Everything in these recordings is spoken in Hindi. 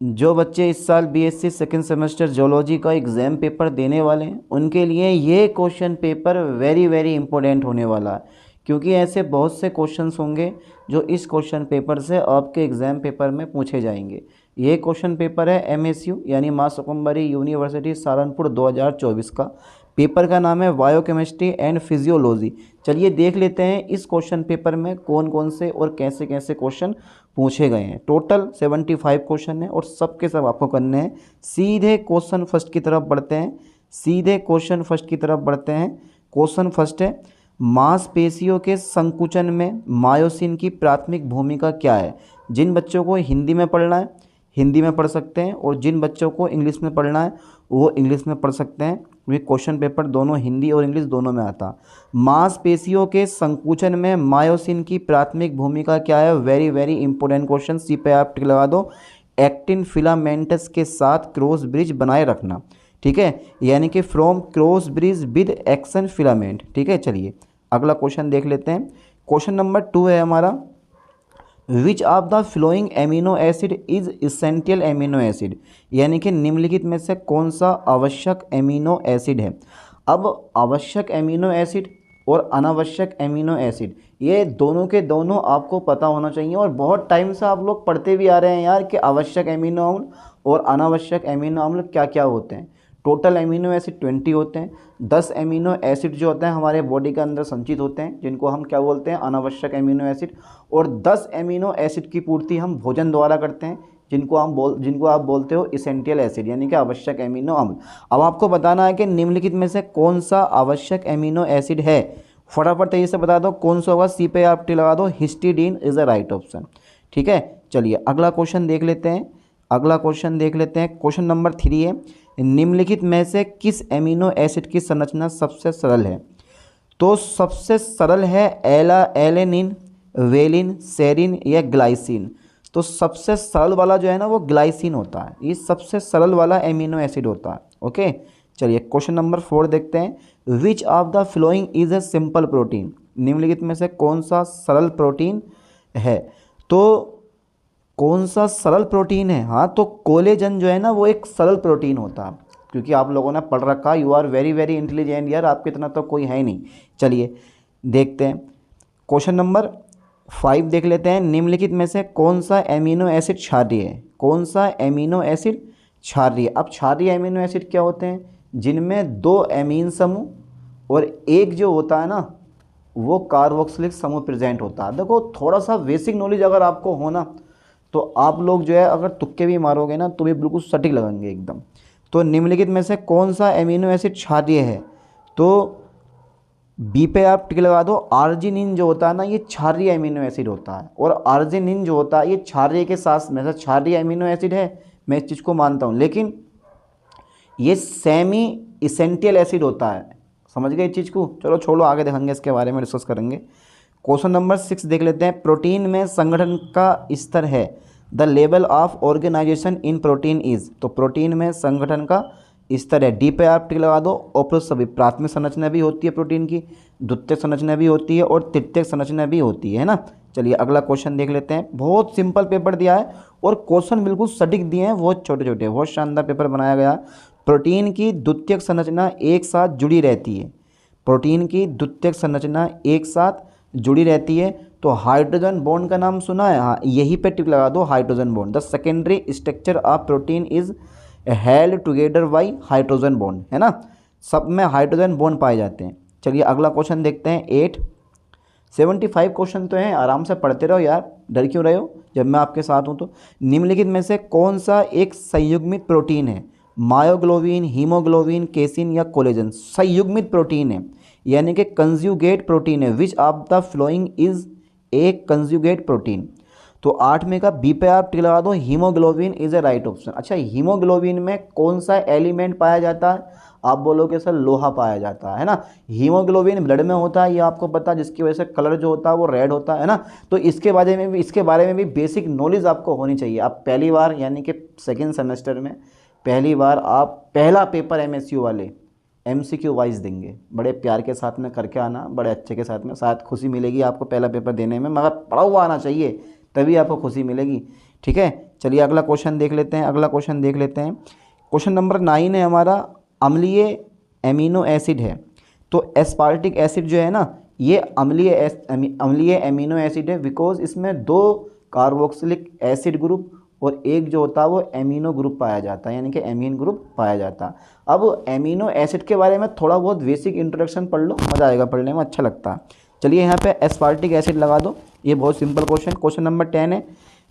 जो बच्चे इस साल बीएससी सेकंड सेमेस्टर जियोलॉजी का एग्ज़ाम पेपर देने वाले हैं उनके लिए ये question paper very very important होने वाला है, क्योंकि ऐसे बहुत से क्वेश्चंस होंगे जो इस क्वेश्चन पेपर से आपके एग्ज़ाम पेपर में पूछे जाएंगे। ये क्वेश्चन पेपर है एमएसयू यानी मां शाकंभरी यूनिवर्सिटी सहारनपुर 2024 का। पेपर का नाम है बायोकेमिस्ट्री एंड फिजियोलॉजी। चलिए देख लेते हैं इस क्वेश्चन पेपर में कौन कौन से और कैसे कैसे क्वेश्चन पूछे गए हैं। टोटल 75 क्वेश्चन है और सब के सब आपको करने हैं। सीधे क्वेश्चन फर्स्ट की तरफ बढ़ते हैं, सीधे क्वेश्चन फर्स्ट की तरफ बढ़ते हैं। क्वेश्चन फर्स्ट है, मांसपेशियों के संकुचन में मायोसिन की प्राथमिक भूमिका क्या है। जिन बच्चों को हिंदी में पढ़ना है हिंदी में पढ़ सकते हैं और जिन बच्चों को इंग्लिश में पढ़ना है वो इंग्लिश में पढ़ सकते हैं, क्योंकि क्वेश्चन पेपर दोनों हिंदी और इंग्लिश दोनों में आता। मांसपेशियों के संकुचन में मायोसिन की प्राथमिक भूमिका क्या है, वेरी वेरी इंपॉर्टेंट क्वेश्चन, सी पे आप टिक लगा दो। एक्टिन फिलामेंटस के साथ क्रॉस ब्रिज बनाए रखना, ठीक है, यानी कि from cross bridge with action filament, ठीक है। चलिए अगला क्वेश्चन देख लेते हैं। क्वेश्चन नंबर 2 है हमारा, विच of the flowing amino acid is essential amino acid, यानी कि निम्नलिखित में से कौन सा आवश्यक एमिनो एसिड है। अब आवश्यक एमिनो एसिड और अनावश्यक एमिनो एसिड ये दोनों के दोनों आपको पता होना चाहिए, और बहुत टाइम से आप लोग पढ़ते भी आ रहे हैं यार कि आवश्यक एमिनो अम्ल और अनावश्यक एमिनो अम्ल क्या क्या होते हैं। टोटल एमिनो एसिड 20 होते हैं। 10 एमिनो एसिड जो होते हैं हमारे बॉडी के अंदर संचित होते हैं, जिनको हम क्या बोलते हैं, अनावश्यक एमिनो एसिड। और 10 एमिनो एसिड की पूर्ति हम भोजन द्वारा करते हैं, जिनको आप बोलते हो इसेंशियल एसिड, यानी कि आवश्यक एमिनो अम्ल। अब आपको बताना है कि निम्नलिखित में से कौन सा आवश्यक एमिनो एसिड है। फटाफट तेजी से बता दो कौन सा होगा, सी पे आप टी लगा दो, histidine is the right option, ठीक है। चलिए अगला क्वेश्चन देख लेते हैं, अगला क्वेश्चन देख लेते हैं। क्वेश्चन नंबर 3 है, निम्नलिखित में से किस एमिनो एसिड की संरचना सबसे सरल है। तो सबसे सरल है एलेनिन, वेलिन, सेरिन या ग्लाइसिन। तो सबसे सरल वाला जो है ना वो ग्लाइसिन होता है, ये सबसे सरल वाला एमिनो एसिड होता है, ओके। चलिए क्वेश्चन नंबर 4 देखते हैं, विच of the following is a simple protein, निम्नलिखित में से कौन सा सरल प्रोटीन है। तो कौन सा सरल प्रोटीन है, हाँ तो कोलेजन जो है ना वो एक सरल प्रोटीन होता है, क्योंकि आप लोगों ने पढ़ रखा, you are very very intelligent यार, आपके इतना तो कोई है नहीं। चलिए देखते हैं क्वेश्चन नंबर 5 देख लेते हैं, निम्नलिखित में से कौन सा एमिनो एसिड क्षारीय है, कौन सा एमिनो एसिड क्षारीय। अब क्षारीय एमिनो एसिड क्या होते हैं, जिनमें 2 एमीन समूह और एक जो होता है ना वो कार्बोक्सिलिक समूह प्रेजेंट होता है। देखो थोड़ा सा बेसिक नॉलेज अगर आपको हो ना तो आप लोग जो है अगर तुक्के भी मारोगे ना तो भी बिल्कुल सटीक लगेंगे एकदम। तो निम्नलिखित में से कौन सा एमिनो एसिड क्षारीय है, तो बी पे आप टिक लगा दो। आर्जिनिन जो होता है ना ये क्षारीय एमिनो एसिड होता है, और आर्जिनिन जो होता है ये क्षारीय के साथ में से क्षारीय एमिनो एसिड है, मैं इस चीज़ को मानता हूँ, लेकिन ये सेमी इसेंशियल एसिड होता है। समझ गए इस चीज़ को, चलो छोड़ो आगे देखेंगे, इसके बारे में डिस्कस करेंगे। क्वेश्चन नंबर 6 देख लेते हैं, प्रोटीन में संगठन का स्तर है, the level of organization in protein is. तो प्रोटीन में संगठन का स्तर है, डी पे आप टिक लगा दो। और सभी प्राथमिक संरचना भी होती है प्रोटीन की, द्वितीयक संरचना भी होती है और तृतीयक संरचना भी होती है ना। चलिए अगला क्वेश्चन देख लेते हैं, बहुत सिंपल पेपर दिया है और क्वेश्चन बिल्कुल सटीक दिए हैं, बहुत छोटे छोटे, बहुत शानदार पेपर बनाया गया। प्रोटीन की द्वितीयक संरचना एक साथ जुड़ी रहती है, प्रोटीन की द्वितीयक संरचना एक साथ जुड़ी रहती है। तो हाइड्रोजन बॉन्ड का नाम सुना है, हाँ यही पे टिक लगा दो, hydrogen bond. The secondary structure of protein is held together by hydrogen bond, है ना, सब में हाइड्रोजन बॉन्ड पाए जाते हैं। चलिए अगला क्वेश्चन देखते हैं 8। 75 क्वेश्चन तो हैं, आराम से पढ़ते रहो यार, डर क्यों रहे हो जब मैं आपके साथ हूँ। तो निम्नलिखित में से कौन सा एक संयुग्मित प्रोटीन है, मायोग्लोबिन, हीमोग्लोबिन, केसिन या कोलेजन। संयुग्मित प्रोटीन है यानी कि कंज्यूगेट प्रोटीन है। Which of the following is a conjugate protein. तो 8 में का बी पे आप टिक लगा दो, haemoglobin is a right option. अच्छा हीमोग्लोबिन में कौन सा एलिमेंट पाया जाता है, आप बोलोगे सर लोहा पाया जाता है ना। हीमोग्लोबिन ब्लड में होता है, ये आपको पता है, जिसकी वजह से कलर जो होता है वो रेड होता है ना। तो इसके बारे में भी बेसिक नॉलेज आपको होनी चाहिए। आप पहली बार यानी कि सेकेंड सेमेस्टर में पहली बार आप पहला पेपर एमएसयू वाले एमसीक्यू वाइज देंगे, बड़े प्यार के साथ में करके आना, बड़े अच्छे के साथ में, शायद खुशी मिलेगी आपको पहला पेपर देने में, मगर पढ़ा हुआ आना चाहिए तभी आपको खुशी मिलेगी, ठीक है। चलिए अगला क्वेश्चन देख लेते हैं। क्वेश्चन नंबर 9 है हमारा, अम्लीय एमिनो एसिड है। तो एस्पार्टिक एसिड जो है ना, ये अम्लीय एमिनो एसिड है बिकॉज इसमें 2 कार्बोक्सिलिक एसिड ग्रुप और एक जो होता है वो एमिनो ग्रुप पाया जाता है, यानी कि एमीन ग्रुप पाया जाता है। अब एमिनो एसिड के बारे में थोड़ा बहुत बेसिक इंट्रोडक्शन पढ़ लो, मज़ा आएगा, पढ़ने में अच्छा लगता है। चलिए यहाँ पे एस्पार्टिक एसिड लगा दो, ये बहुत सिंपल क्वेश्चन नंबर 10 है,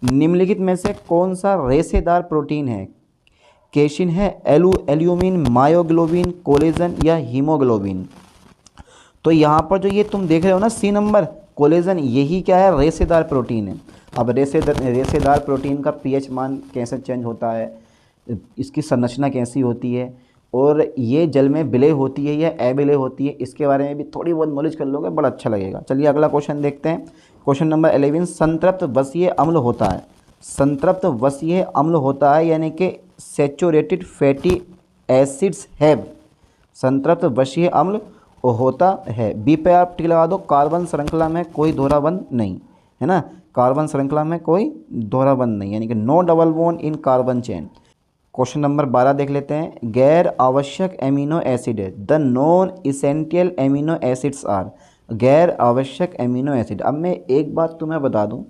निम्नलिखित में से कौन सा रेशेदार प्रोटीन है? केशिन है, एल्यूमिन, मायोग्लोबिन, कोलेजन या हीमोग्लोबिन। तो यहाँ पर जो ये तुम देख रहे हो ना सी नंबर, कोलेजन, यही क्या है? रेशेदार प्रोटीन है। अब रेशेदार प्रोटीन का पीएच मान कैसे चेंज होता है, इसकी संरचना कैसी होती है, और ये जल में विलय होती है या अविलय होती है, इसके बारे में भी थोड़ी बहुत नॉलेज कर लोगे, बड़ा अच्छा लगेगा। चलिए अगला क्वेश्चन देखते हैं। क्वेश्चन नंबर 11, संतृप्त वसीय अम्ल होता है। संतृप्त वसीय अम्ल होता है यानी कि सैचुरेटेड फैटी एसिड्स हैव। संतृप्त वसीय अम्ल होता है। बी पे आप टिक लगा दो, कार्बन श्रृंखला में कोई दोहरा बंध नहीं, है ना, कार्बन श्रृंखला में कोई दोहरा बंध नहीं, यानी कि no double bond in carbon chain. Question number 12 देख लेते हैं, गैर आवश्यक एमिनो एसिड है। The non essential amino acids are. गैर आवश्यक एमिनो एसिड। अब मैं एक बात तुम्हें बता दूं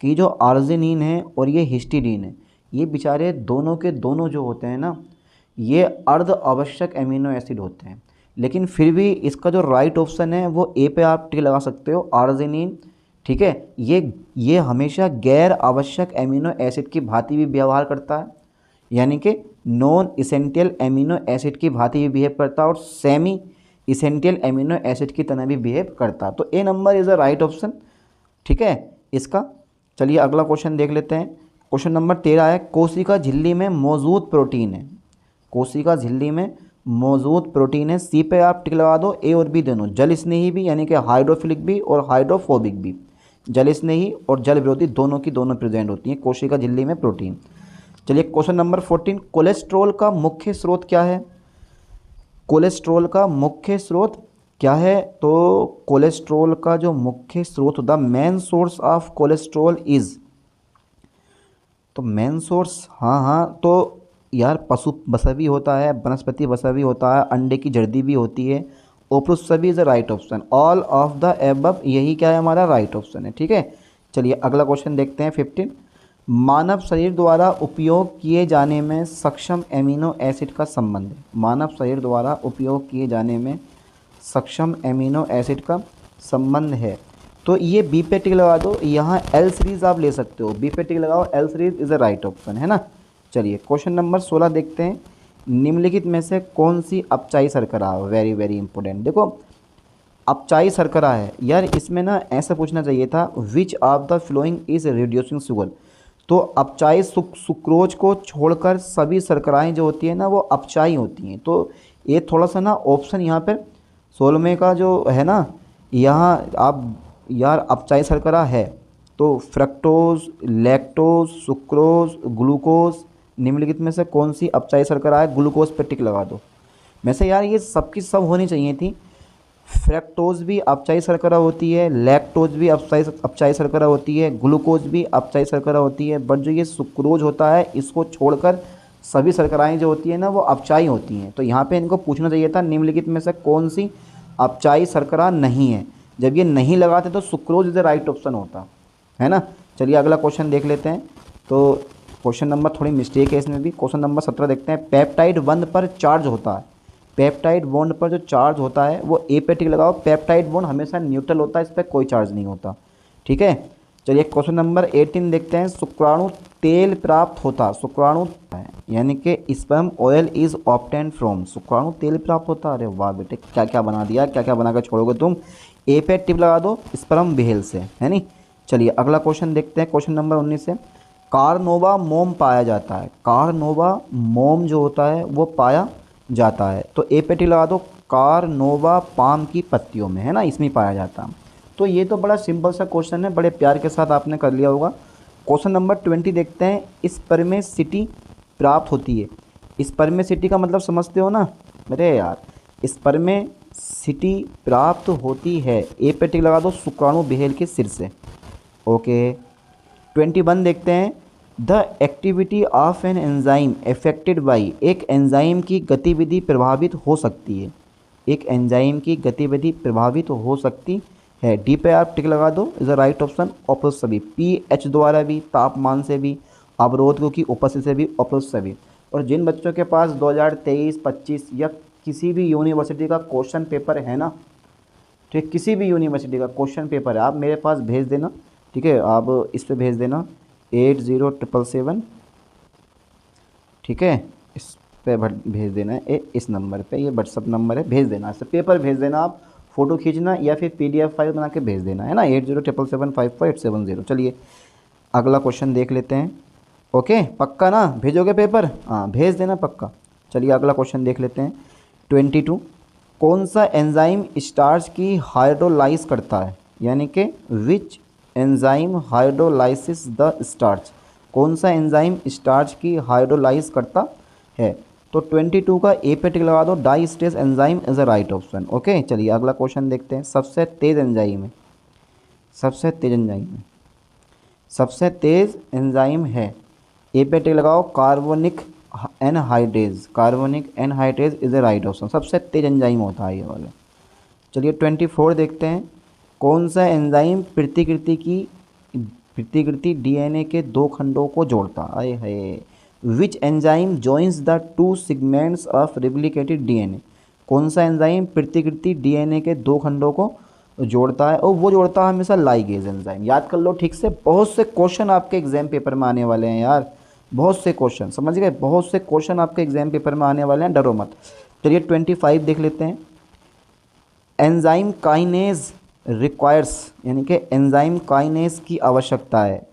कि जो आर्जिनिन है और ये हिस्टीडीन है, ये बेचारे दोनों के दोनों जो होते हैं ना, ये अर्ध आवश्यक एमिनो एसिड होते हैं, लेकिन फिर भी इसका जो राइट ऑप्शन है वो ए पे आप टिक लगा सकते हो, आर्जिनिन। ठीक है, ये हमेशा गैर आवश्यक एमिनो एसिड की भांति भी व्यवहार करता है, यानी कि नॉन इसेंशियल एमिनो एसिड की भांति भी बिहेव करता है और सेमी इसेंशियल एमिनो एसिड की तरह भी बिहेव करता है। तो A number is the right option, ठीक है इसका। चलिए अगला क्वेश्चन देख लेते हैं। क्वेश्चन नंबर 13 है, कोशिका झिल्ली में मौजूद प्रोटीन है। कोशिका झिल्ली में मौजूद प्रोटीन है। सी पे आप टिक लगा दो, ए और बी दोनों, जल स्नेही भी यानी कि हाइड्रोफिलिक भी और हाइड्रोफोबिक भी, जल स्नेही और जल विरोधी दोनों की दोनों प्रेजेंट होती हैं कोशिका झिल्ली में प्रोटीन। चलिए क्वेश्चन नंबर 14, कोलेस्ट्रॉल का मुख्य स्रोत क्या है? कोलेस्ट्रॉल का मुख्य स्रोत क्या है? तो कोलेस्ट्रॉल का जो मुख्य स्रोत, the main source of cholesterol is, तो मेन सोर्स, हाँ, तो यार पशु वसा भी होता है, वनस्पति वसा भी होता है, अंडे की जर्दी भी होती है, ओप्रुस सभी is the right option, all of the above, यही क्या है हमारा राइट ऑप्शन है, ठीक है। चलिए अगला क्वेश्चन देखते हैं 15, मानव शरीर द्वारा उपयोग किए जाने में सक्षम एमिनो एसिड का संबंध है। मानव शरीर द्वारा उपयोग किए जाने में सक्षम एमिनो एसिड का संबंध है। तो ये बी पे टिक लगा दो, यहाँ एल सीरीज आप ले सकते हो, बी पे टिक लगाओ, L series is the right option, है ना। चलिए क्वेश्चन नंबर 16 देखते हैं, निम्नलिखित में से कौन सी अपचाई शर्करा, वेरी वेरी इंपॉर्टेंट। देखो अपचाई शर्करा है यार, इसमें ना ऐसा पूछना चाहिए था, विच of the following is reducing sugar. तो अपचाई सुक्रोज को छोड़कर सभी शर्कराएं जो होती है ना वो अपचाई होती हैं। तो ये थोड़ा सा ना ऑप्शन यहाँ पर 16 का जो है ना, यहाँ आप यार अपचाई शर्करा है तो फ्रक्टोज, लैक्टोज, सुक्रोज, ग्लूकोज, निम्नलिखित में से कौन सी अपचाई शर्करा है? ग्लूकोज पे टिक लगा दो। वैसे यार ये सबकी सब होनी चाहिए थी, फ्रक्टोज भी अपचाई शर्करा होती है, लैक्टोज भी अपचाई शर्करा होती है, ग्लूकोज भी अपचाई शर्करा होती है, बट जो ये सुक्रोज होता है इसको छोड़कर सभी शर्कराएँ जो होती है ना वो अपचाई होती हैं। तो यहाँ पे इनको पूछना चाहिए था निम्नलिखित में से कौन सी अपचाई शर्करा नहीं है। जब ये नहीं लगाते तो sucrose is the right option होता है ना। चलिए अगला क्वेश्चन देख लेते हैं। तो क्वेश्चन नंबर थोड़ी मिस्टेक है इसमें भी। क्वेश्चन नंबर 17 देखते हैं, पेप्टाइड बॉन्ड पर चार्ज होता है। पेप्टाइड बॉन्ड पर जो चार्ज होता है वो ए पे टिक लगाओ, पेप्टाइड बॉन्ड हमेशा न्यूट्रल होता है, इस पर कोई चार्ज नहीं होता, ठीक है। चलिए क्वेश्चन नंबर 18 देखते हैं, शुक्राणु तेल प्राप्त होता, शुक्राणु यानी कि sperm oil is obtained from, शुक्राणु तेल प्राप्त होता। अरे वाह बेटे, क्या क्या बना दिया, क्या क्या बनाकर छोड़ोगे तुम। ए पे टिक लगा दो, स्पर्म बेल से, है नी। चलिए अगला क्वेश्चन देखते हैं, क्वेश्चन नंबर 19 से, कार्नोवा मोम पाया जाता है। कार्नोवा मोम जो होता है वो पाया जाता है। तो ए पे टिक लगा दो, कार्नोवा पाम की पत्तियों में, है ना, इसमें पाया जाता है। तो ये तो बड़ा सिंपल सा क्वेश्चन है, बड़े प्यार के साथ आपने कर लिया होगा। क्वेश्चन नंबर 20 देखते हैं, स्पर्मेसिटी प्राप्त होती है। स्पर्मेसिटी का मतलब समझते हो ना? अरे यार, स्पर्मेसिटी प्राप्त होती है, ए पे टिक लगा दो, शुक्राणु बेहल के सिर से। ओके 21 देखते हैं, the activity of an enzyme affected by, एक एंजाइम की गतिविधि प्रभावित हो सकती है, एक एंजाइम की गतिविधि प्रभावित हो सकती है। डी पे आप टिक लगा दो, is the right option. Opposite सभी, पीएच द्वारा भी, तापमान से भी, अवरोध की उपस्थिति से भी, ऑपोजिट से भी। और जिन बच्चों के पास 2023-25 या किसी भी यूनिवर्सिटी का क्वेश्चन पेपर है ना, ठीक, किसी भी यूनिवर्सिटी का क्वेश्चन पेपर है, आप मेरे पास भेज देना, ठीक है, आप इस पे भेज देना 80777, ठीक है, इस पे भेज देना है, इस नंबर पे, ये व्हाट्सअप नंबर है, भेज देना, इससे पेपर भेज देना आप, फ़ोटो खींचना या फिर PDF फाइल बना के भेज देना, है ना, 8077755870। चलिए अगला क्वेश्चन देख लेते हैं। ओके, पक्का ना, भेजोगे पेपर? हाँ, भेज देना पक्का। चलिए अगला क्वेश्चन देख लेते हैं। 22, कौन सा एंजाइम स्टार्च की हाइड्रोलाइज करता है, यानी कि which enzyme hydrolysis the starch, कौन सा एंजाइम स्टार्च की हाइड्रोलाइज करता है? तो 22 का ए पे टिक लगा दो, diastase enzyme is a right option. Okay, चलिए अगला क्वेश्चन देखते हैं। सबसे तेज एंजाइम है, सबसे तेज एंजाइम है, सबसे तेज एंजाइम है, ए पे टिक लगाओ, carbonic anhydrase, carbonic anhydrase is a right option, सबसे तेज एंजाइम होता है ये वाला। चलिए 24 देखते हैं। कौन सा एंजाइम प्रतिकृति DNA के दो खंडों को जोड़ता है? Which enzyme joins the two segments of replicated DNA, कौन सा एंजाइम प्रतिकृति DNA के दो खंडों को जोड़ता है? और वो जोड़ता है हमेशा लाइगेज एंजाइम। याद कर लो ठीक से, बहुत से क्वेश्चन आपके एग्जाम पेपर में आने वाले हैं यार, बहुत से क्वेश्चन, समझ गए, बहुत से क्वेश्चन आपके एग्जाम पेपर में आने वाले हैं, डरो मत। चलिए 25 देख लेते हैं। एंजाइम काइनेज रिक्वायर्स, यानी कि एंजाइम काइनेज की आवश्यकता है,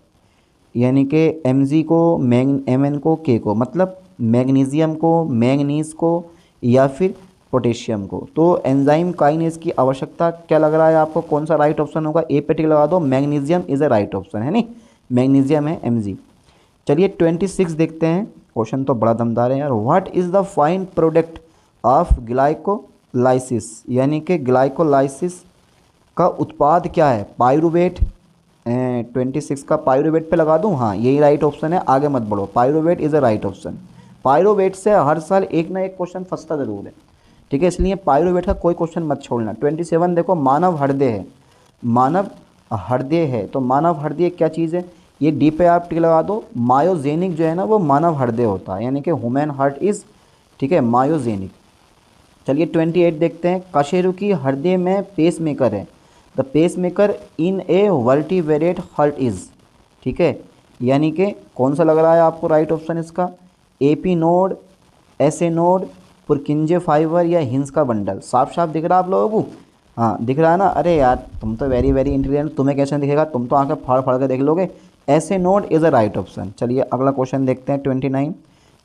यानी कि Mg को, Mn को, K को, मतलब मैग्नीशियम को, मैंगनीज को या फिर पोटेशियम को। तो एंजाइम काइनेज की आवश्यकता क्या लग रहा है आपको, कौन सा राइट ऑप्शन होगा? ए पे टिक लगा दो, magnesium is a right option, है नहीं, मैग्नीशियम है Mg। चलिए 26 देखते हैं। क्वेश्चन तो बड़ा दमदार है यार। What is the fine product of glycolysis, यानी कि ग्लाइकोलाइसिस का उत्पाद क्या है? पाइरूवेट। 26 का पाइरूवेट पे लगा दूं? हाँ, यही राइट ऑप्शन है, आगे मत बढ़ो, pyruvate is a right option. Pyruvate से हर साल एक ना एक क्वेश्चन फंसता ज़रूर है, ठीक है, इसलिए पाइरूवेट का कोई क्वेश्चन मत छोड़ना। 27 देखो, मानव हृदय है, मानव हृदय है, तो मानव हृदय क्या चीज़ है? ये डी पे आप टिक लगा दो। मायोजेनिक जो है ना, वो मानव हृदय होता है, यानी कि ह्यूमन हार्ट इज़, ठीक है, मायोजेनिक। चलिए 28 देखते हैं। कशेरुकी हृदय में पेस मेकर है, the pacemaker in a vertebrate heart is, ठीक है, यानी कि कौन सा लग रहा है आपको राइट ऑप्शन इसका? AP node, S A node, पुरकिंजे fibre या हिंस का बंडल? साफ साफ दिख रहा है आप लोगों को? हाँ दिख रहा है ना? अरे यार तुम तो वेरी वेरी इंटेलिजेंट, तुम्हें कैसे दिखेगा, तुम तो आंखें फाड़ फाड़ के देख लोगे। ऐसे node is a right option. चलिए अगला क्वेश्चन देखते हैं 29।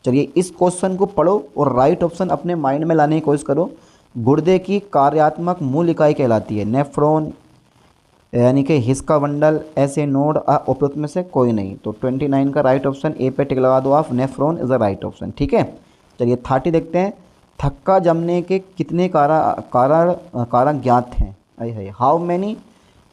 चलिए इस क्वेश्चन को पढ़ो और राइट ऑप्शन अपने माइंड में लाने की कोशिश करो। गुर्दे की कार्यात्मक मूल इकाई कहलाती है नेफ्रॉन, यानी कि हिस्का बंडल, ऐसे नोड, उपरोक्त में से कोई नहीं। तो 29 का राइट ऑप्शन ए पे टिक लगा दो आप, nephron is the right option, ठीक है। चलिए 30 देखते हैं। थक्का जमने के कितने कारक ज्ञात हैं? आई है, how many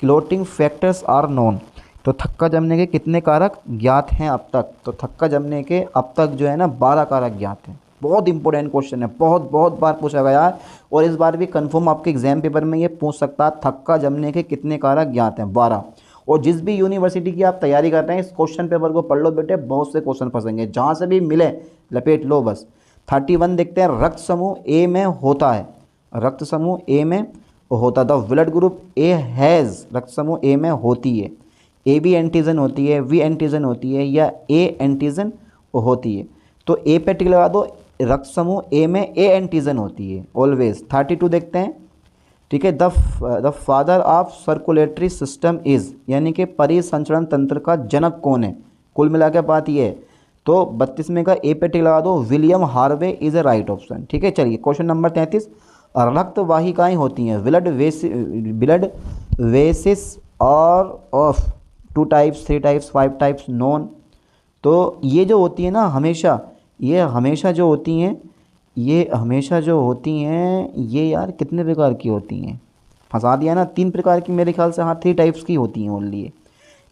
clotting factors are known? तो थक्का जमने के कितने कारक ज्ञात हैं अब तक? तो थक्का जमने के अब तक जो है ना 12 कारक ज्ञात हैं। बहुत इंपॉर्टेंट क्वेश्चन है, बहुत बहुत बार पूछा गया है और इस बार भी कंफर्म आपके एग्जाम पेपर में ये पूछ सकता है, थक्का जमने के कितने कारक ज्ञात हैं? 12। और जिस भी यूनिवर्सिटी की आप तैयारी कर रहे हैं, इस क्वेश्चन पेपर को पढ़ लो बेटे, बहुत से क्वेश्चन फंसेंगे, जहाँ से भी मिले लपेट लो बस। 31 देखते हैं। रक्त समूह ए में होता है, रक्त समूह ए में होता, the blood group A has, रक्त समूह ए में होती है, ए बी एंटीजन होती है, वी एंटीजन होती है या ए एंटीजन होती है? तो ए पे टिक लगा दो, रक्त समूह ए में ए एंटीजन होती है ऑलवेज। 32 देखते हैं, ठीक है। The father of circulatory system is, यानी कि परिसंचरण तंत्र का जनक कौन है? कुल मिला के बात ये है। तो 32 में का ए पे टिक लगा दो, William Harvey is a right option, ठीक है। चलिए क्वेश्चन नंबर 33। रक्त वाहिकाएँ होती हैं, ब्लड वेसिस और of 2 types, 3 types, 5 types known. तो ये जो होती है ना हमेशा, ये हमेशा जो होती हैं, ये हमेशा जो होती हैं, ये यार कितने प्रकार की होती हैं? फंसा दिया ना, 3 प्रकार की मेरे ख्याल से, हाँ 3 टाइप्स की होती हैं ओनली ये।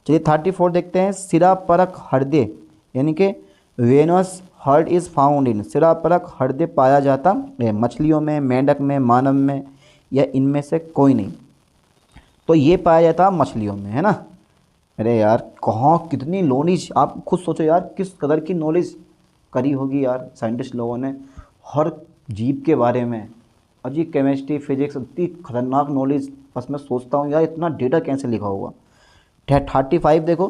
चलिए 34 देखते हैं। सिरा परक हृदय यानी कि venous heart is found in, सिरापरक हृदय पाया जाता है मछलियों में, मेंढक में, मानव में, या इनमें से कोई नहीं। तो ये पाया जाता है मछलियों में, है ना। अरे यार कहाँ कितनी नॉलेज, आप खुद सोचो यार किस कदर की नॉलेज करी होगी यार साइंटिस्ट लोगों ने हर जीव के बारे में। और जी केमिस्ट्री फिजिक्स इतनी खतरनाक नॉलेज, बस मैं सोचता हूँ यार इतना डेटा कैसे लिखा होगा। 35 देखो,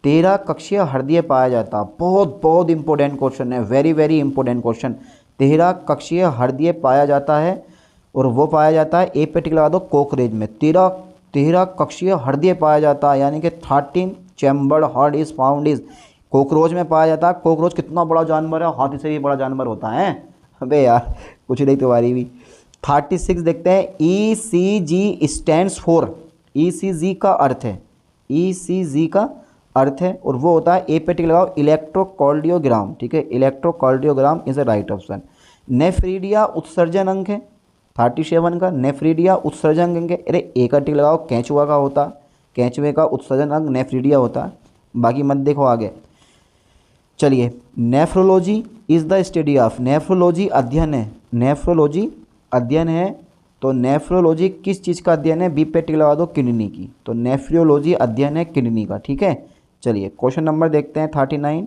13 कक्षीय हृदय पाया जाता, बहुत बहुत इंपॉर्टेंट क्वेश्चन है, वेरी वेरी इंपॉर्टेंट क्वेश्चन। 13 कक्षीय हृदय पाया जाता है और वो पाया जाता है ए पे टिक लगा दो कॉकरेज में। 13 कक्षीय हृदय पाया जाता है, यानी कि 13 chambered heart is found is cockroach में पाया जाता है। कॉकरोच कितना बड़ा जानवर है, हाथी से भी बड़ा जानवर होता है। अबे यार कुछ नहीं तुम्हारी भी। 36 देखते हैं, ECG स्टैंड्स फॉर, ECG का अर्थ है, ECG का अर्थ है और वो होता है ए पे टिक लगाओ इलेक्ट्रोकार्डियोग्राम, ठीक है, electrocardiogram is a right option. Nephridia उत्सर्जन अंक है 37 का, नेफ्रीडिया उत्सर्जन अंक है। अरे ए का टिक लगाओ कैंचुआ का होता, कैंचुए का उत्सर्जन अंक नेफ्रीडिया होता है, बाकी मत देखो आगे। चलिए, nephrology is the study of, nephrology अध्ययन है, नेफ्रोलॉजी अध्ययन है। तो नेफ्रोलॉजी किस चीज़ का अध्ययन है, बी पे टिक लगा दो किडनी की, तो नेफ्रोलॉजी अध्ययन है किडनी का, ठीक है। चलिए क्वेश्चन नंबर देखते हैं 39,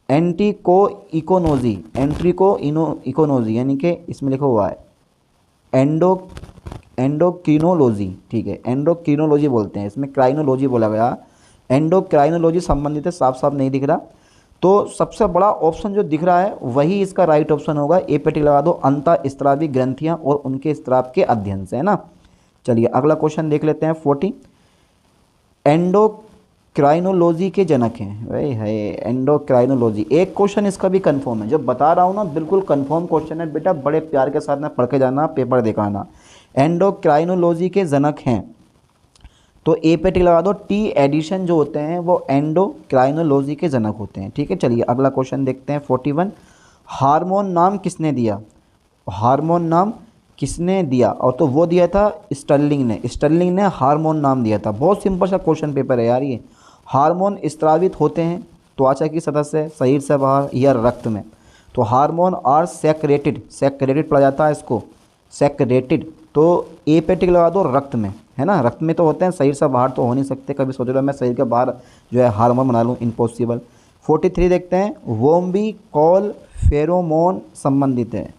एंटीको इकोनोजी, एंट्रीको इकोनोजी यानी कि इसमें लिखा हुआ है एंडोक्रिनोलॉजी, ठीक है, एंडोक्रिनोलॉजी बोलते हैं, इसमें क्राइनोलॉजी बोला गया, एंडोक्राइनोलॉजी संबंधित है, साफ साफ नहीं दिख रहा। तो सबसे बड़ा ऑप्शन जो दिख रहा है वही इसका राइट ऑप्शन होगा, ए पे टिक लगा दो अंतःस्रावी ग्रंथियां और उनके स्राव के अध्ययन से, है ना। चलिए अगला क्वेश्चन देख लेते हैं 40, एंडोक्राइनोलॉजी के जनक हैं, वही है एंडोक्राइनोलॉजी। एक क्वेश्चन इसका भी कंफर्म है, जो बता रहा हूँ ना बिल्कुल कंफर्म क्वेश्चन है बेटा, बड़े प्यार के साथ में पढ़ के जाना, पेपर दिखाना। एंडोक्राइनोलॉजी के जनक हैं, तो ए पे टिक लगा दो, टी एडिशन जो होते हैं वो एंडोक्राइनोलॉजी के जनक होते हैं, ठीक है। चलिए अगला क्वेश्चन देखते हैं 41, हार्मोन नाम किसने दिया, हार्मोन नाम किसने दिया, और तो वो दिया था स्टर्लिंग ने, स्टर्लिंग ने हार्मोन नाम दिया था। बहुत सिंपल सा क्वेश्चन पेपर है यार ये। हार्मोन स्रावित होते हैं त्वचा की सतह से, शरीर से बाहर या रक्त में। तो हार्मोन आर सेक्रेटेड, सेक्रेटेड पढ़ा जाता है इसको, सेक्रेटेड। तो ए पे टिक लगा दो रक्त में, है ना, रक्त में तो होते हैं, शरीर से बाहर तो हो नहीं सकते। कभी सोच रहा मैं शरीर के बाहर जो है हार्मोन बना लूँ, इम्पॉसिबल। 43 देखते हैं, वोम्बी कॉल फेरोमोन संबंधित है,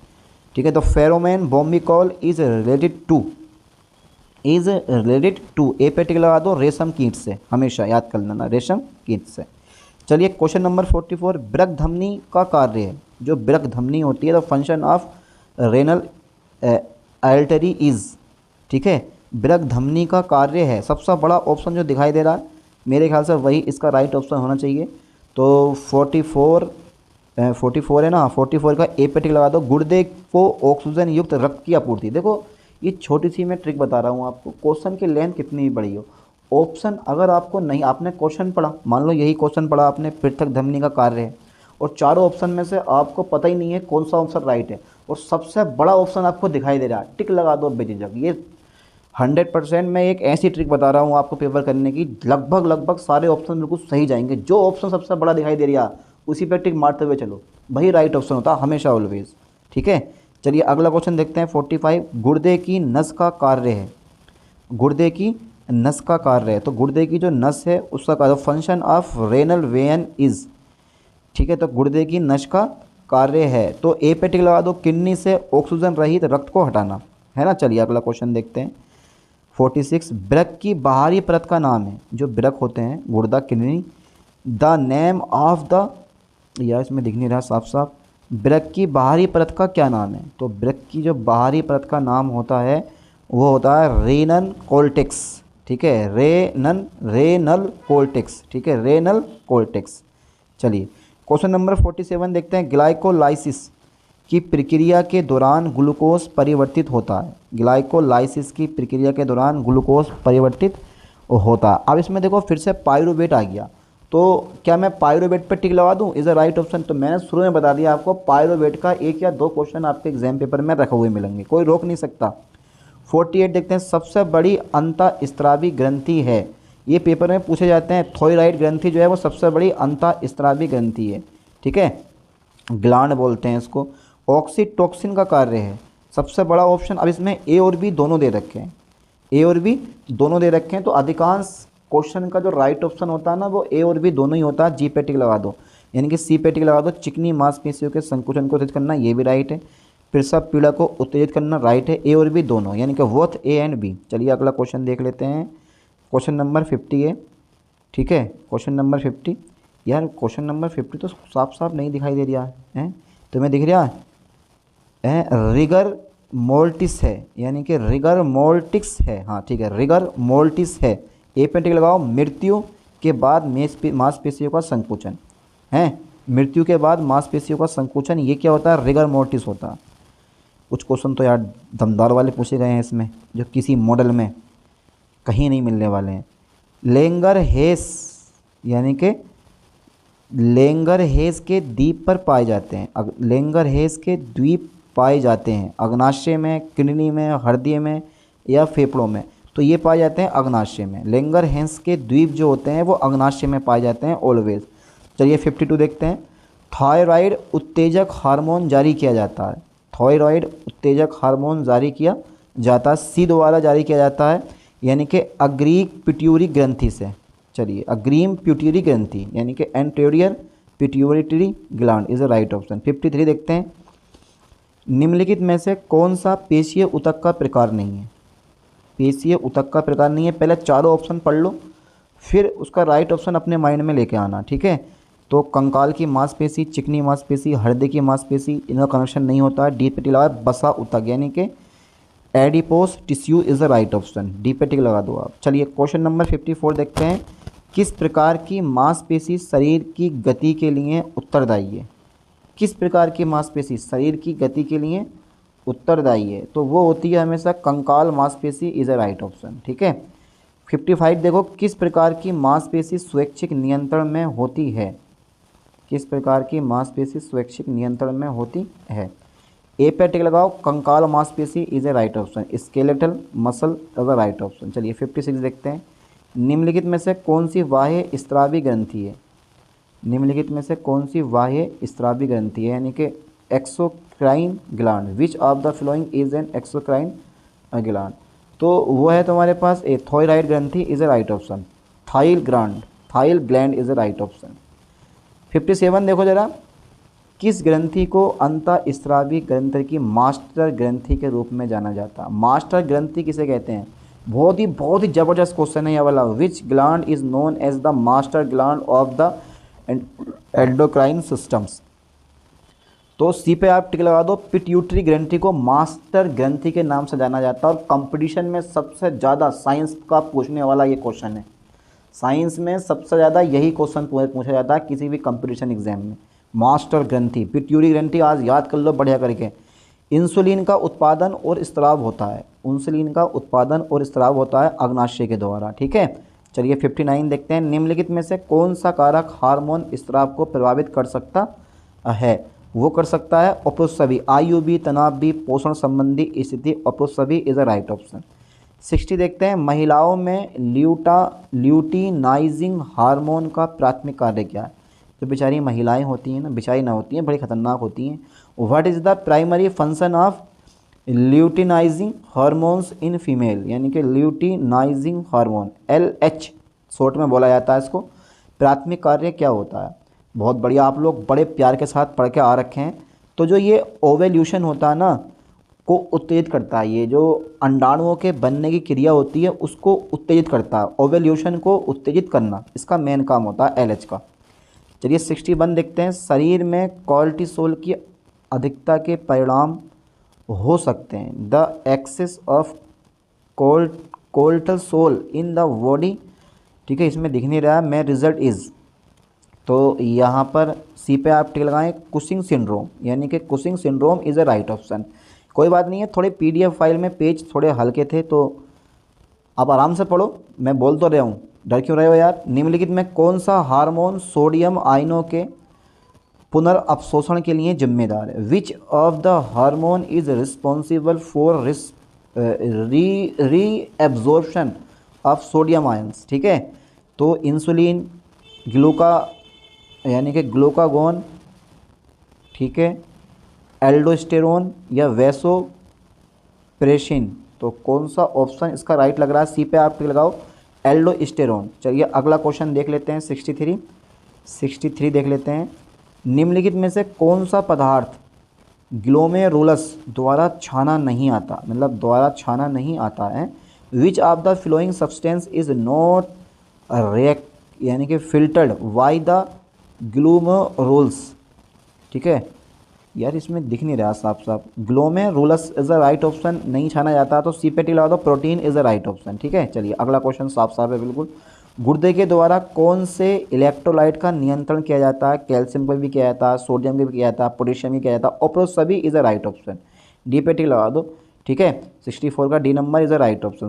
ठीक है। तो pheromone bombykol is related to, is related to, A पे टिक लगा दो रेशम कीट से, हमेशा याद कर लेना रेशम कीट से। चलिए क्वेश्चन नंबर 44, ब्रक धमनी का कार्य है, जो ब्रक धमनी होती है, the function of renal artery is, ठीक है, ब्रक धमनी का कार्य है। सबसे बड़ा ऑप्शन जो दिखाई दे रहा है मेरे ख्याल से वही इसका राइट ऑप्शन होना चाहिए। तो 44 है ना, 44 का ए पे टिक लगा दो, गुर्दे को ऑक्सीजन युक्त रक्त की आपूर्ति। देखो ये छोटी सी मैं ट्रिक बता रहा हूँ आपको, क्वेश्चन की लेंथ कितनी भी बड़ी हो, ऑप्शन अगर आपको नहीं, आपने क्वेश्चन पढ़ा, मान लो यही क्वेश्चन पढ़ा आपने, पृथक धमनी का कार्य है, और चारों ऑप्शन में से आपको पता ही नहीं है कौन सा ऑप्शन राइट है, और सबसे बड़ा ऑप्शन आपको दिखाई दे रहा है, टिक लगा दो बेझिझक। ये 100% मैं एक ऐसी ट्रिक बता रहा हूँ आपको पेपर करने की, लगभग सारे ऑप्शन बिल्कुल सही जाएंगे। जो ऑप्शन सबसे बड़ा दिखाई दे रहा है उसी पर टिक मारते हुए चलो, वही राइट ऑप्शन होता है हमेशा, ऑलवेज, ठीक है। चलिए अगला क्वेश्चन देखते हैं 45, गुर्दे की नस का कार्य है, गुर्दे की नस का कार्य है। तो गुर्दे की जो नस है उसका कार्य, function of renal vein is, ठीक है। तो गुर्दे की नस का कार्य है, तो ए पे टिक लगा दो, किडनी से ऑक्सीजन रहित रक्त को हटाना, है ना। चलिए अगला क्वेश्चन देखते हैं 46, ब्रक की बाहरी परत का नाम है, जो ब्रक होते हैं गुर्दा kidney, the name of the, या इसमें दिख नहीं रहा साफ साफ, ब्रक की बाहरी परत का क्या नाम है। तो ब्रक की जो बाहरी परत का नाम होता है वो होता है रेनल कोल्टेक्स, ठीक है, रेनल कोल्टेक्स, ठीक है, रेनल कोल्टेक्स। चलिए क्वेश्चन नंबर 47 देखते हैं, ग्लाइकोलाइसिस की प्रक्रिया के दौरान ग्लूकोज परिवर्तित होता है, ग्लाइकोलाइसिस की प्रक्रिया के दौरान ग्लूकोज परिवर्तित होता है। अब इसमें देखो फिर से पायरुवेट आ गया, तो क्या मैं पायरुवेट पर टिक लगा दूं, इज़ अ राइट ऑप्शन। तो मैंने शुरू में बता दिया आपको, पायरुवेट का 1 या 2 क्वेश्चन आपके एग्जाम पेपर में रखे हुए मिलेंगे, कोई रोक नहीं सकता। 48 देखते हैं, सबसे बड़ी अंतःस्रावी ग्रंथि है, ये पेपर में पूछे जाते हैं। थायराइड ग्रंथि जो है वो सबसे बड़ी अंतःस्रावी ग्रंथि है, ठीक है, ग्लैंड बोलते हैं इसको। ऑक्सीटोसिन का कार्य है, सबसे बड़ा ऑप्शन। अब इसमें ए और बी दोनों दे रखे हैं, ए और बी दोनों दे रखे हैं, तो अधिकांश क्वेश्चन का जो राइट ऑप्शन होता है ना वो ए और बी दोनों ही होता है। जी पे टिक लगा दो, यानी कि सी पे टिक लगा दो। चिकनी मांसपेशियों के संकुचन को उत्तेजित करना, ये भी राइट है। प्रसव पीड़ा को उत्तेजित करना, राइट है। ए और बी दोनों, यानी कि बोथ ए एंड बी। चलिए अगला क्वेश्चन देख लेते हैं, क्वेश्चन नंबर 50 है, ठीक है। क्वेश्चन नंबर 50, यार क्वेश्चन नंबर 50 तो साफ साफ नहीं दिखाई दे रहा है, तुम्हें दिख रहा है? रिगर मोर्टिस है, यानी कि रिगर मोर्टिक्स है, हाँ ठीक है, रिगर मोर्टिस है। ए पे टिक लगाओ। मृत्यु के बाद मांसपेशियों का संकुचन है, मृत्यु के बाद मांसपेशियों का संकुचन, ये क्या होता है? रिगर मोर्टिस होता है। कुछ क्वेश्चन तो यार दमदार वाले पूछे गए हैं इसमें, जो किसी मॉडल में कहीं नहीं मिलने वाले हैं। लेंगरहेस, यानी कि लेंगरहेस के द्वीप पर पाए जाते हैं, लेंगरहेस के द्वीप पाए जाते हैं अग्नाशय में, किडनी में, हृदय में या फेफड़ों में। तो ये पाए जाते हैं अग्नाशय में। लेंगरहेस के द्वीप जो होते हैं वो अग्नाशय में पाए जाते हैं ऑलवेज। चलिए 52 देखते हैं। थायराइड उत्तेजक हार्मोन जारी किया जाता है, थायराइड उत्तेजक हार्मोन जारी किया जाता है, सी द्वारा जारी किया जाता है, यानी कि अग्रीक पिट्यूटरी ग्रंथि से। चलिए अग्रीम पिट्यूटरी ग्रंथि, यानी कि anterior pituitary gland is a right option. 53 देखते हैं। निम्नलिखित में से कौन सा पेशीय ऊतक का प्रकार नहीं है? पेशीय ऊतक का प्रकार नहीं है, पहले चारों ऑप्शन पढ़ लो, फिर उसका राइट ऑप्शन अपने माइंड में लेके आना, ठीक है। तो कंकाल की मांसपेशी, चिकनी मांसपेशी, हृदय की मांसपेशी, इनका कनेक्शन नहीं होता है। डी पे टिक लगा। बसा ऊतक, यानी कि adipose tissue is the right option. D पे टिक लगा दो आप। चलिए क्वेश्चन नंबर 54 देखते हैं। किस प्रकार की मांसपेशी शरीर की गति के लिए उत्तरदायी है? किस प्रकार की मांसपेशी शरीर की गति के लिए उत्तरदायी है? तो वो होती है हमेशा कंकाल मांसपेशी इज अ राइट ऑप्शन, ठीक है। 55 देखो। किस प्रकार की मांसपेशी स्वैच्छिक नियंत्रण में होती है? किस प्रकार की मांसपेशी स्वैच्छिक नियंत्रण में होती है? ए पे टिक लगाओ। कंकाल मांसपेशी is a right option. Skeletal muscle is a right option. चलिए 56 देखते हैं। निम्नलिखित में से कौन सी बाह्य स्रावी ग्रंथि है? निम्नलिखित में से कौन सी बाह्य स्रावी ग्रंथि है, यानी कि exocrine gland. Which of the following is an exocrine gland? तो वो है तुम्हारे पास ए थायराइड ग्रंथि इज ए राइट ऑप्शन। थाइल gland is a right option. 57 देखो जरा। किस ग्रंथि को अंतःस्रावी ग्रंथि की मास्टर ग्रंथि के रूप में जाना जाता है? मास्टर ग्रंथि किसे कहते हैं? बहुत ही ज़बरदस्त क्वेश्चन है ये वाला। Which gland is known as the master gland of the endocrine systems? तो सी पे आप टिक लगा दो। पिट्यूटरी ग्रंथि को मास्टर ग्रंथि के नाम से जाना जाता है, और कंपटीशन में सबसे ज़्यादा साइंस का पूछने वाला ये क्वेश्चन है। साइंस में सबसे ज़्यादा यही क्वेश्चन पूछा जाता है किसी भी कंपटीशन एग्जाम में। मास्टर ग्रंथि, पिट्यूटरी ग्रंथि आज याद कर लो बढ़िया करके। इंसुलिन का उत्पादन और स्राव होता है, इंसुलिन का उत्पादन और स्राव होता है अग्नाशय के द्वारा, ठीक है। चलिए 59 देखते हैं। निम्नलिखित में से कौन सा कारक हार्मोन स्राव को प्रभावित कर सकता है? वो कर सकता है अपुस्रवी, आयु भी, तनाव भी, पोषण संबंधी स्थिति, अपुस्रवी इज अ राइट ऑप्शन। 60 देखते हैं। महिलाओं में ल्यूटिनाइजिंग हार्मोन का प्राथमिक कार्य क्या है? जो बेचारी महिलाएं होती हैं ना, बेचारी ना होती हैं, बड़ी खतरनाक होती हैं। What is the primary function of luteinising hormones in female? यानी कि ल्यूटिनाइजिंग हार्मोन, LH शॉर्ट में बोला जाता है इसको। प्राथमिक कार्य क्या होता है? बहुत बढ़िया, आप लोग बड़े प्यार के साथ पढ़ के आ रखे हैं। तो जो ये ओवेल्यूशन होता है ना, को उत्तेजित करता है। ये जो अंडाणुओं के बनने की क्रिया होती है उसको उत्तेजित करता है। ओवेल्यूशन को उत्तेजित करना इसका मेन काम होता है LH का। चलिए 61 देखते हैं। शरीर में कॉर्टिसोल की अधिकता के परिणाम हो सकते हैं। The excess of cortisol in the body, ठीक है, इसमें दिख नहीं रहा मैं रिजल्ट इज़, तो यहाँ पर सी पे आप टिक लगाएं। कुशिंग सिंड्रोम, यानी कि Cushing syndrome is a right option. कोई बात नहीं है, थोड़े PDF फाइल में पेज थोड़े हल्के थे, तो आप आराम से पढ़ो, मैं बोल तो रहा हूँ, डर क्यों रहे हो यार। निम्नलिखित में कौन सा हार्मोन सोडियम आयनों के पुनर्अवशोषण के लिए जिम्मेदार है? Which of the hormone is responsible for reabsorption of sodium ions, ठीक है। तो इंसुलिन, ग्लूका यानी कि ग्लूकागोन, ठीक है, एल्डोस्टेरोन या वैसोप्रेसिन। तो कौन सा ऑप्शन इसका राइट लग रहा है? सी पे आप टिक लगाओ, एल्डोस्टेरोन। चलिए अगला क्वेश्चन देख लेते हैं, 63 देख लेते हैं। निम्नलिखित में से कौन सा पदार्थ ग्लोमेरुलस द्वारा छाना नहीं आता, मतलब द्वारा छाना नहीं आता है। Which of the flowing substance is not react यानी कि फिल्टर्ड वाई द ग्लोमेरुलस, ठीक है। यार इसमें दिख नहीं रहा साफ साफ, glomerulus is the right option, नहीं छाना जाता तो सी पे टिक लगा दो, protein is the right option, ठीक है। चलिए अगला क्वेश्चन साफ साफ है बिल्कुल। गुर्दे के द्वारा कौन से इलेक्ट्रोलाइट का नियंत्रण किया जाता है? कैल्शियम का भी किया जाता है, सोडियम का भी किया जाता है, पोटेशियम भी किया जाता है, और सभी is the right option, D पे टिक लगा दो, ठीक है। 64 का D number is the right option.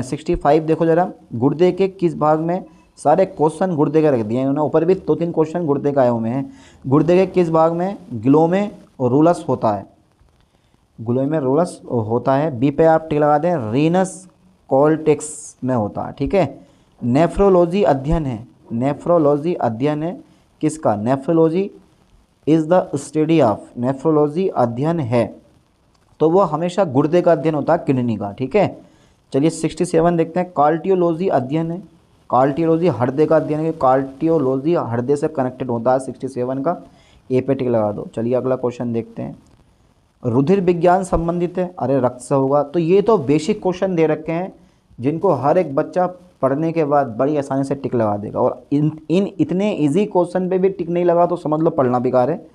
65 देखो जरा, गुर्दे के किस भाग में, सारे क्वेश्चन गुर्दे के रख दिए इन्होंने, ऊपर भी 2-3 क्वेश्चन गुर्दे का आए हुए हैं। गुर्दे के किस भाग में ग्लोमेरुलस होता है? ग्लोमेरुलस होता है, बी पे आप टिक लगा दें, रीनस कॉर्टेक्स में होता है, ठीक है। नेफ्रोलॉजी अध्ययन है, नेफ्रोलॉजी अध्ययन है किसका? Nephrology is the study of, nephrology अध्ययन है तो वो हमेशा गुर्दे का अध्ययन होता है, किडनी का, ठीक है। चलिए 67 देखते हैं। कार्डियोलॉजी अध्ययन है, कार्डियोलॉजी हृदय का अध्ययन है, कार्डियोलॉजी हृदय से कनेक्टेड होता है, 67 का ए पे टिक लगा दो। चलिए अगला क्वेश्चन देखते हैं। रुधिर विज्ञान संबंधित है, अरे रक्त से होगा। तो ये तो बेसिक क्वेश्चन दे रखे हैं जिनको हर एक बच्चा पढ़ने के बाद बड़ी आसानी से टिक लगा देगा, और इन इतने इजी क्वेश्चन पे भी टिक नहीं लगा तो समझ लो पढ़ना बेकार है,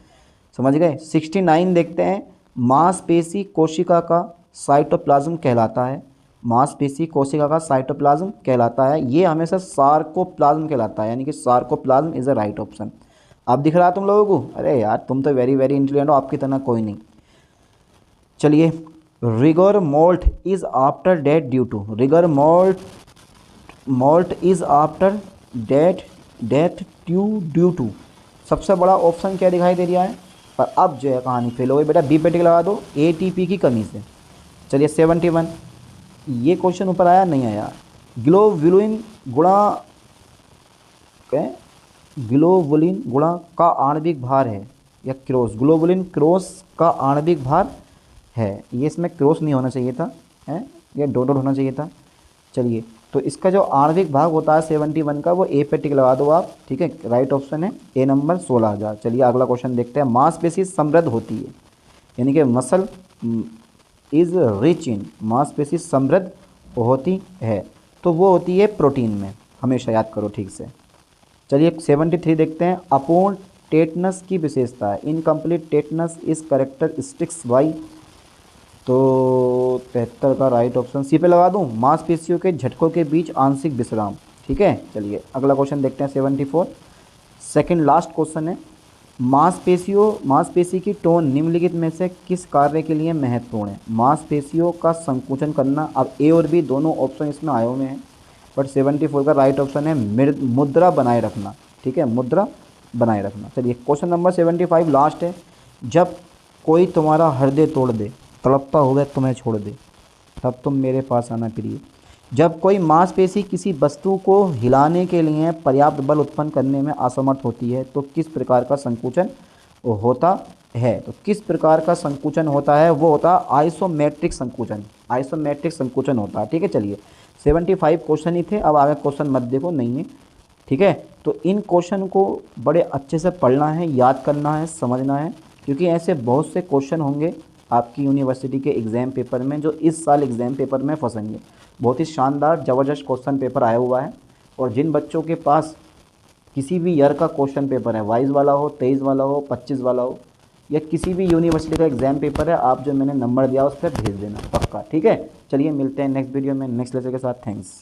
समझ गए। 69 देखते हैं। मांसपेशी कोशिका का साइटोप्लाज्म कहलाता है, मांसपेशी कोशिका का साइटोप्लाज्म कहलाता है, ये हमेशा सार्कोप्लाज्म कहलाता है, यानी कि sarcoplasm is the right option. अब दिख रहा है तुम लोगों को? अरे यार तुम तो वेरी वेरी इंटेलिजेंट हो, आपकी तरह कोई नहीं। चलिए rigor mortis is after death due to, rigor mortis is after death due to, सबसे बड़ा ऑप्शन क्या दिखाई दे रहा है? पर अब जो है कहानी फेल हो गई बेटा, बी पे टिक लगा दो, एटीपी की कमी से। चलिए 71, ये क्वेश्चन ऊपर आया नहीं आया। ग्लोबुलिन गुणा ग्लोबुलिन गुणा का आणविक भार है या क्रॉस, ग्लोबुलिन क्रॉस का आणविक भार है, ये इसमें क्रॉस नहीं होना चाहिए था, है ये डॉट होना चाहिए था। चलिए तो इसका जो आणविक भाग होता है 71 का, वो ए पे टिक लगा दो आप, ठीक है, राइट ऑप्शन है ए नंबर 16,000। चलिए अगला क्वेश्चन देखते हैं। मांसपेशी समृद्ध होती है, यानी कि मसल इज़ रिच इन, मांसपेशी समृद्ध होती है तो वो होती है प्रोटीन में, हमेशा याद करो ठीक से। चलिए 73 देखते हैं। अपूर्ण टेटनस की विशेषता है, incomplete tetanus is characteristics by, तो 73 का राइट ऑप्शन सी पे लगा दूं, मांसपेशियों के झटकों के बीच आंशिक विश्राम, ठीक है। चलिए अगला क्वेश्चन देखते हैं 74, सेकंड लास्ट क्वेश्चन है। मांसपेशी की टोन निम्नलिखित में से किस कार्य के लिए महत्वपूर्ण है? मांसपेशियों का संकुचन करना। अब ए और बी दोनों ऑप्शन इसमें आए हुए हैं, बट 74 का राइट ऑप्शन है मुद्रा बनाए रखना, ठीक है, मुद्रा बनाए रखना। चलिए क्वेश्चन नंबर 75 लास्ट है। जब कोई तुम्हारा हृदय तोड़ दे, तड़पता हुआ तुम्हें छोड़ दे, तब तुम मेरे पास आना प्रिय। जब कोई मांसपेशी किसी वस्तु को हिलाने के लिए पर्याप्त बल उत्पन्न करने में असमर्थ होती है तो किस प्रकार का संकुचन होता है? तो किस प्रकार का संकुचन होता है? वो होता है आइसोमेट्रिक संकुचन, आइसोमेट्रिक संकुचन होता है, ठीक है। चलिए 75 क्वेश्चन ही थे, अब आगे क्वेश्चन मत देखो, नहीं है, ठीक है। तो इन क्वेश्चन को बड़े अच्छे से पढ़ना है, याद करना है, समझना है, क्योंकि ऐसे बहुत से क्वेश्चन होंगे आपकी यूनिवर्सिटी के एग्ज़ाम पेपर में जो इस साल एग्ज़ाम पेपर में फंसेंगे। बहुत ही शानदार ज़बरदस्त क्वेश्चन पेपर आया हुआ है, और जिन बच्चों के पास किसी भी ईयर का क्वेश्चन पेपर है, 22 वाला हो, 23 वाला हो, 25 वाला हो, या किसी भी यूनिवर्सिटी का एग्ज़ाम पेपर है, आप जो मैंने नंबर दिया उस पर भेज देना पक्का, ठीक है। चलिए मिलते हैं नेक्स्ट वीडियो में नेक्स्ट लेक्चर के साथ। थैंक्स।